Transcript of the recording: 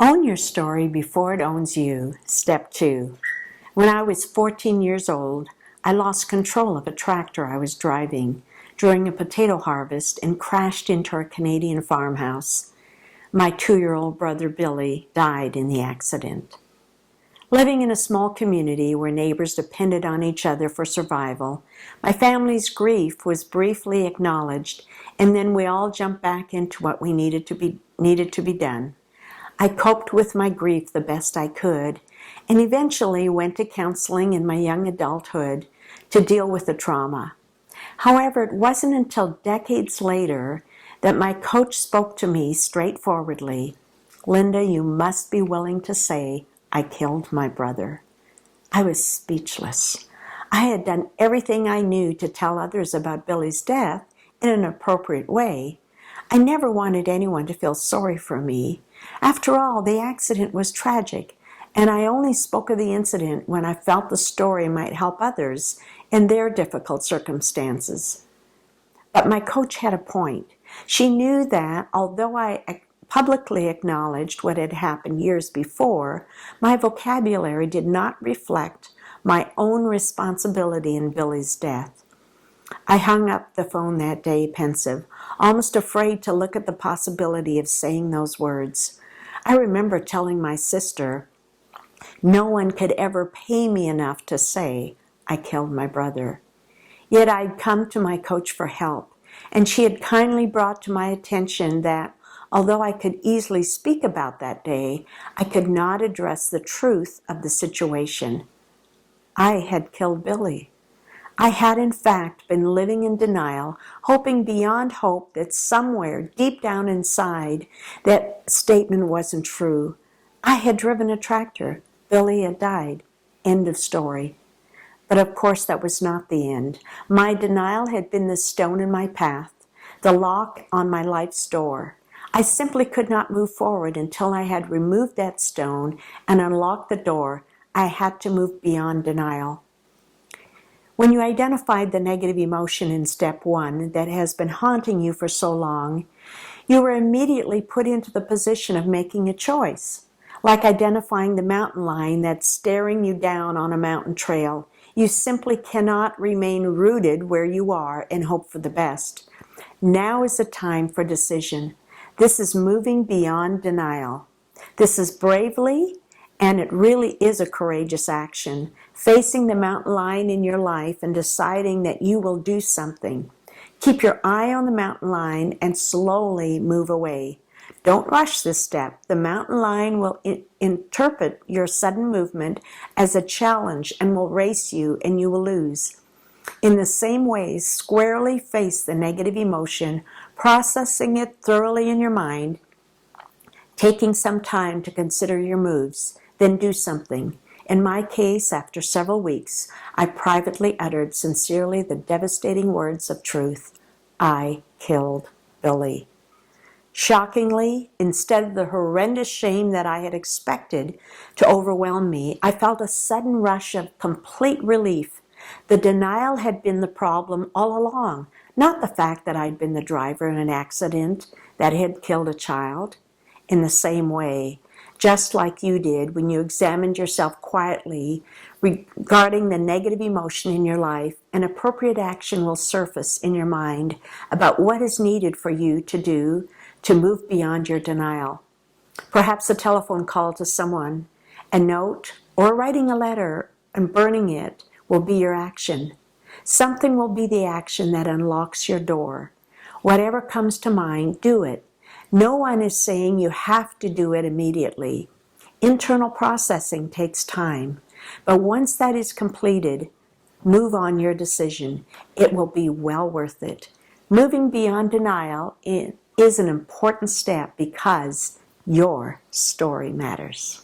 Own your story before it owns you. Step 2. When I was 14 years old, I lost control of a tractor I was driving during a potato harvest and crashed into a Canadian farmhouse. My 2-year-old brother Billy died in the accident. Living in a small community where neighbors depended on each other for survival, my family's grief was briefly acknowledged, and then we all jumped back into what we needed to be done. I coped with my grief the best I could, and eventually went to counseling in my young adulthood to deal with the trauma. However, it wasn't until decades later that my coach spoke to me straightforwardly. "Linda, you must be willing to say, I killed my brother." I was speechless. I had done everything I knew to tell others about Billy's death in an appropriate way. I never wanted anyone to feel sorry for me. After all, the accident was tragic, and I only spoke of the incident when I felt the story might help others in their difficult circumstances. But my coach had a point. She knew that although I publicly acknowledged what had happened years before, my vocabulary did not reflect my own responsibility in Billy's death. I hung up the phone that day pensive, almost afraid to look at the possibility of saying those words. I remember telling my sister, no one could ever pay me enough to say, I killed my brother. Yet I'd come to my coach for help, and she had kindly brought to my attention that, although I could easily speak about that day, I could not address the truth of the situation. I had killed Billy. I had, in fact, been living in denial, hoping beyond hope that somewhere deep down inside that statement wasn't true. I had driven a tractor. Billy had died. End of story. But of course that was not the end. My denial had been the stone in my path, the lock on my life's door. I simply could not move forward until I had removed that stone and unlocked the door. I had to move beyond denial. When you identified the negative emotion in step 1 that has been haunting you for so long, you were immediately put into the position of making a choice. Like identifying the mountain lion that's staring you down on a mountain trail. You simply cannot remain rooted where you are and hope for the best. Now is the time for decision. This is moving beyond denial. This is bravely, and it really is a courageous action, facing the mountain lion in your life and deciding that you will do something. Keep your eye on the mountain lion and slowly move away. Don't rush this step. The mountain lion will interpret your sudden movement as a challenge and will race you, and you will lose. In the same way, squarely face the negative emotion, processing it thoroughly in your mind, taking some time to consider your moves, then do something. In my case, after several weeks, I privately uttered sincerely the devastating words of truth. I killed Billy. Shockingly, instead of the horrendous shame that I had expected to overwhelm me, I felt a sudden rush of complete relief. The denial had been the problem all along, not the fact that I'd been the driver in an accident that had killed a child. In the same way, just like you did when you examined yourself quietly regarding the negative emotion in your life, an appropriate action will surface in your mind about what is needed for you to do to move beyond your denial. Perhaps a telephone call to someone, a note, or writing a letter and burning it will be your action. Something will be the action that unlocks your door. Whatever comes to mind, do it. No one is saying you have to do it immediately. Internal processing takes time, but once that is completed, move on your decision. It will be well worth it. Moving beyond denial is an important step because your story matters.